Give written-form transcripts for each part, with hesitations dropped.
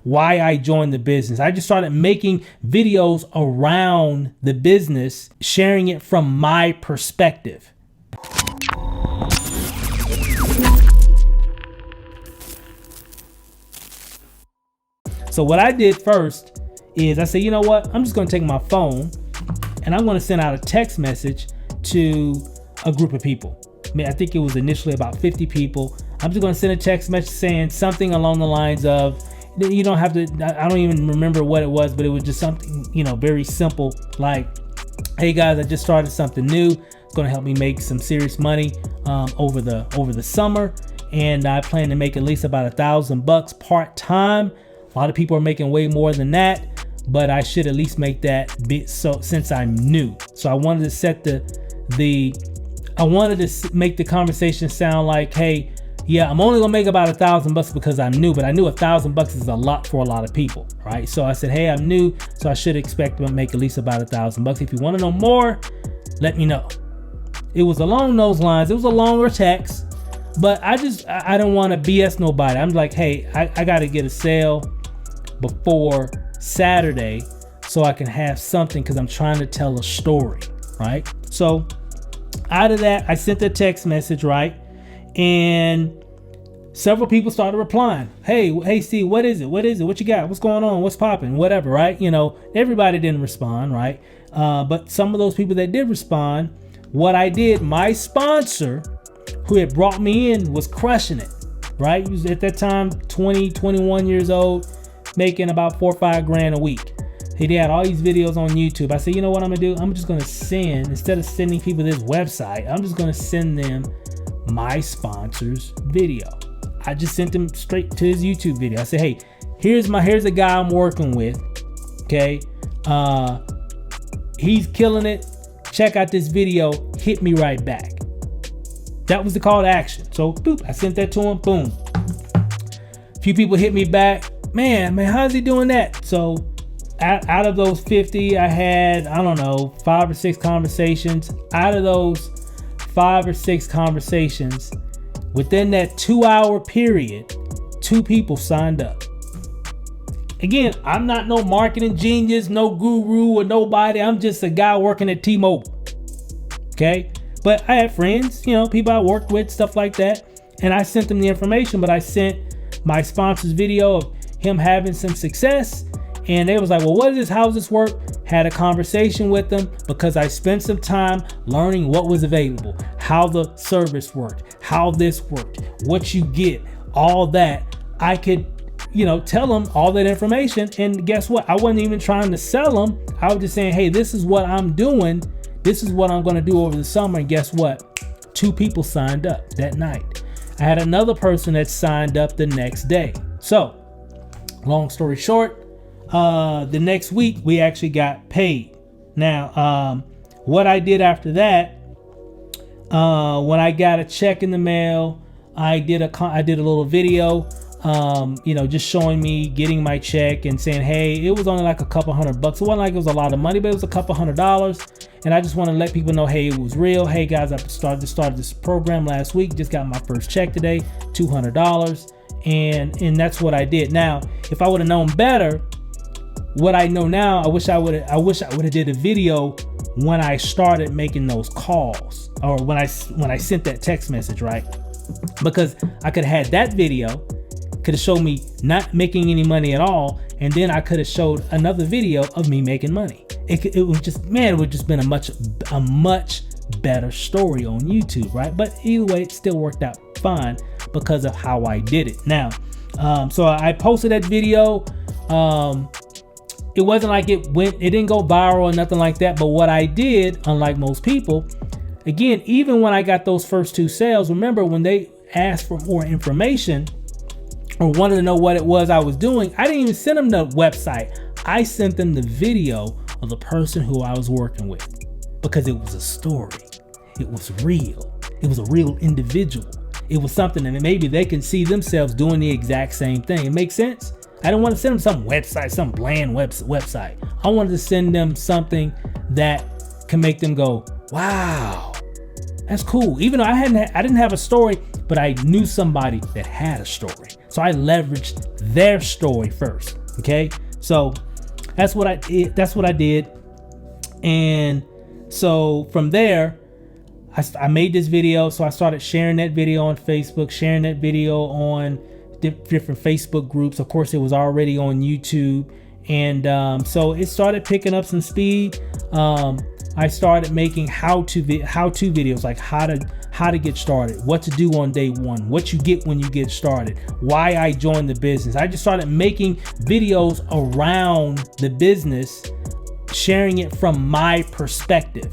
why I joined the business. I just started making videos around the business, sharing it from my perspective. So what I did first is I said, you know what? I'm just going to take my phone and I'm going to send out a text message to a group of people. I think it was initially about 50 people. I'm just going to send a text message saying something along the lines of, you don't have to, I don't even remember what it was, but it was just something, very simple, like, hey guys, I just started something new. It's going to help me make some serious money over the summer. And I plan to make at least about $1,000 part-time. A lot of people are making way more than that, but I should at least make that bit, so since I'm new. So I wanted to set I wanted to make the conversation sound like, hey, yeah, I'm only gonna make about $1,000 because I'm new, but I knew $1,000 is a lot for a lot of people, right? So I said, hey, I'm new, so I should expect to make at least about $1,000. If you want to know more, let me know. It was along those lines. It was a longer text, but I don't want to BS nobody. I'm like, hey, I got to get a sale before Saturday so I can have something, because I'm trying to tell a story, right? So out of that, I sent a text message, right? And several people started replying. Hey, Steve, what is it? What you got? What's going on? What's popping? Whatever, right? Everybody didn't respond, right? But some of those people that did respond, what I did, my sponsor who had brought me in was crushing it, right? He was at that time 21 years old, making about $4 or $5 grand a week. He had all these videos on YouTube. I said, you know what I'm gonna do? I'm just gonna send, instead of sending people this website, I'm just gonna send them my sponsor's video. I just sent them straight to his YouTube video. I said, hey, here's a guy I'm working with. Okay. He's killing it. Check out this video. Hit me right back. That was the call to action. So boop, I sent that to him. Boom. A few people hit me back. Man, how's he doing that? So out of those 50, I had, 5 or 6 conversations. Out of those 5 or 6 conversations, within that 2-hour period, 2 people signed up. Again, I'm not no marketing genius, no guru or nobody. I'm just a guy working at T-Mobile. Okay? But I had friends, people I worked with, stuff like that. And I sent them the information, but I sent my sponsor's video of him having some success. And they was like, well, what is this? How does this work? Had a conversation with them because I spent some time learning what was available, how the service worked, how this worked, what you get, all that. I could, tell them all that information. And guess what? I wasn't even trying to sell them. I was just saying, hey, this is what I'm doing. This is what I'm going to do over the summer. And guess what? 2 people signed up that night. I had another person that signed up the next day. So, long story short, the next week we actually got paid. Now, what I did after that, when I got a check in the mail, I did a little video, just showing me getting my check and saying, hey, it was only like a couple $100. It wasn't like it was a lot of money, but it was a couple $100. And I just want to let people know, hey, it was real. Hey guys, I started this program last week. Just got my first check today, $200. And that's what I did. Now, if I would have known better, what I know now, I wish I would have did a video when I started making those calls, or when I sent that text message, right? Because I could have had that video, could have showed me not making any money at all, and then I could have showed another video of me making money. It would just been a much better story on YouTube, right? But either way, it still worked out fine because of how I did it. Now, so I posted that video. It wasn't like it didn't go viral or nothing like that. But what I did, unlike most people, again, even when I got those first 2 sales, remember when they asked for more information or wanted to know what it was I was doing, I didn't even send them the website. I sent them the video of the person who I was working with, because it was a story. It was real. It was a real individual. It was something that maybe they can see themselves doing the exact same thing. It makes sense? I didn't want to send them some website, some bland website. I wanted to send them something that can make them go, wow, that's cool. Even though I didn't have a story, but I knew somebody that had a story. So I leveraged their story first. Okay, so that's what I did. And so from there, I made this video. So I started sharing that video on Facebook, sharing that video on different Facebook groups. Of course, it was already on YouTube. And so it started picking up some speed. I started making how-to videos, like how to get started, what to do on day one, what you get when you get started, why I joined the business. I just started making videos around the business, sharing it from my perspective.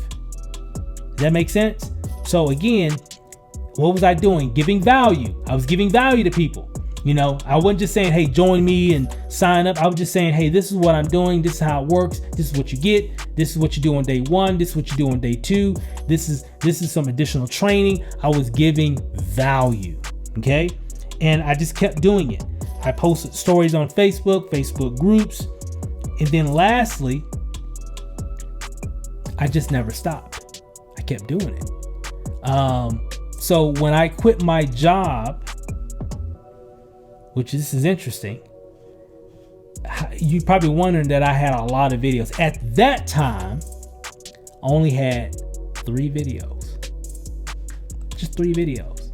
Does that make sense? So again, what was I doing? Giving value. I was giving value to people. You know, I wasn't just saying, hey, join me and sign up. I was just saying, hey, this is what I'm doing. This is how it works. This is what you get. This is what you do on day one. This is what you do on day two. This is some additional training. I was giving value. Okay. And I just kept doing it. I posted stories on Facebook groups. And then lastly, I just never stopped. I kept doing it. So when I quit my job, which this is interesting, you're probably wondering that I had a lot of videos. At that time, I only had 3 videos. Just 3 videos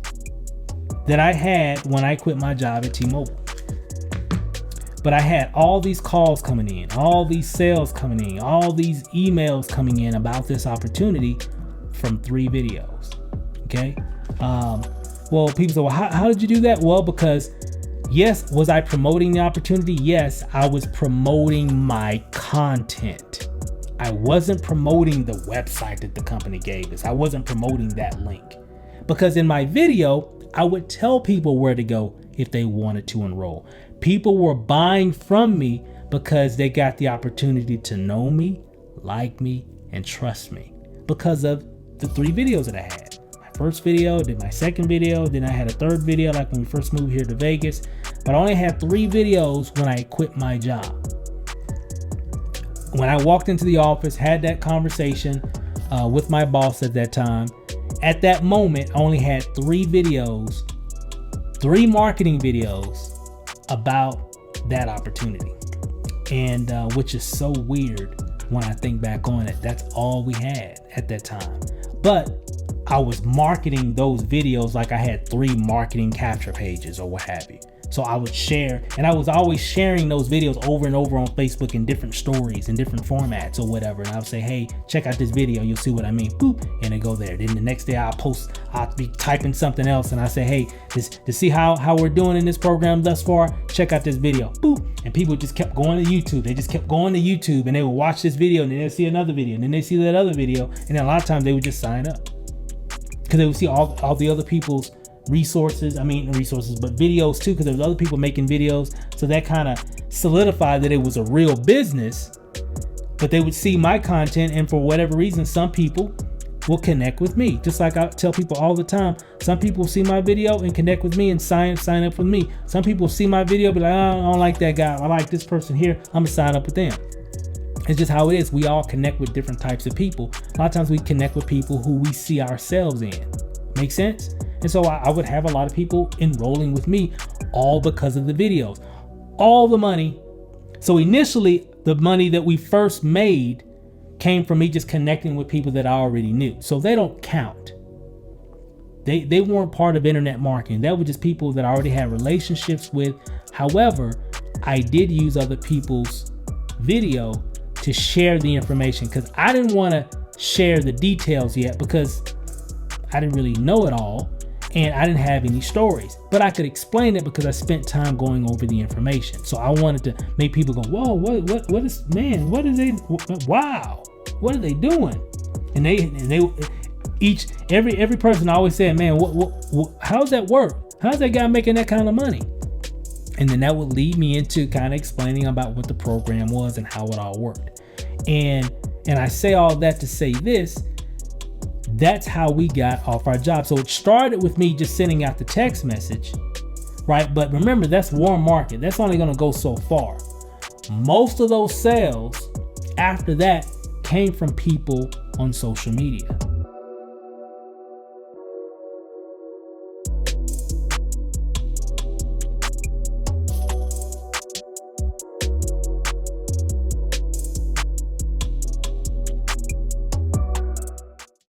that I had when I quit my job at T-Mobile. But I had all these calls coming in, all these sales coming in, all these emails coming in about this opportunity from 3 videos. Okay. Well, people say, well, how did you do that? Well, because yes, was I promoting the opportunity? Yes, I was promoting my content. I wasn't promoting the website that the company gave us. I wasn't promoting that link. Because in my video, I would tell people where to go if they wanted to enroll. People were buying from me because they got the opportunity to know me, like me, and trust me because of the 3 videos that I had. First video, then my second video, then I had a third video like when we first moved here to Vegas. But I only had 3 videos when I quit my job. When I walked into the office, had that conversation with my boss at that time, at that moment, I only had 3 videos, 3 marketing videos about that opportunity. And which is so weird when I think back on it. That's all we had at that time. But I was marketing those videos like I had 3 marketing capture pages or what have you. So I would share, and I was always sharing those videos over and over on Facebook in different stories, in different formats or whatever. And I would say, hey, check out this video. You'll see what I mean. Boop. And it go there. Then the next day I'll be typing something else. And I say, hey, to see how we're doing in this program thus far, check out this video. Boop. And people just kept going to YouTube. They just kept going to YouTube and they would watch this video and then they'd see another video and then they see that other video. And then a lot of times they would just sign up because they would see all the other people's but videos too, because there was other people making videos. So that kind of solidified that it was a real business. But they would see my content, and for whatever reason, some people will connect with me. Just like I tell people all the time, some people see my video and connect with me and sign up with me. Some people see my video, but like, I don't like that guy. I like this person here. I'm gonna sign up with them. It's just how it is. We all connect with different types of people. A lot of times we connect with people who we see ourselves in. Make sense? And so I would have a lot of people enrolling with me, all because of the videos. All the money. So initially, the money that we first made came from me just connecting with people that I already knew. So they don't count. They weren't part of internet marketing. That was just people that I already had relationships with. However, I did use other people's video to share the information because I didn't want to share the details yet because I didn't really know it all. And I didn't have any stories, but I could explain it because I spent time going over the information. So I wanted to make people go, whoa, what is, man, what is they, wow, what are they doing? And every person always said, man, how's that work? How's that guy making that kind of money? And then that would lead me into kind of explaining about what the program was and how it all worked. And I say all that to say this. That's how we got off our job. So it started with me just sending out the text message, right? But remember, that's warm market. That's only going to go so far. Most of those sales after that came from people on social media.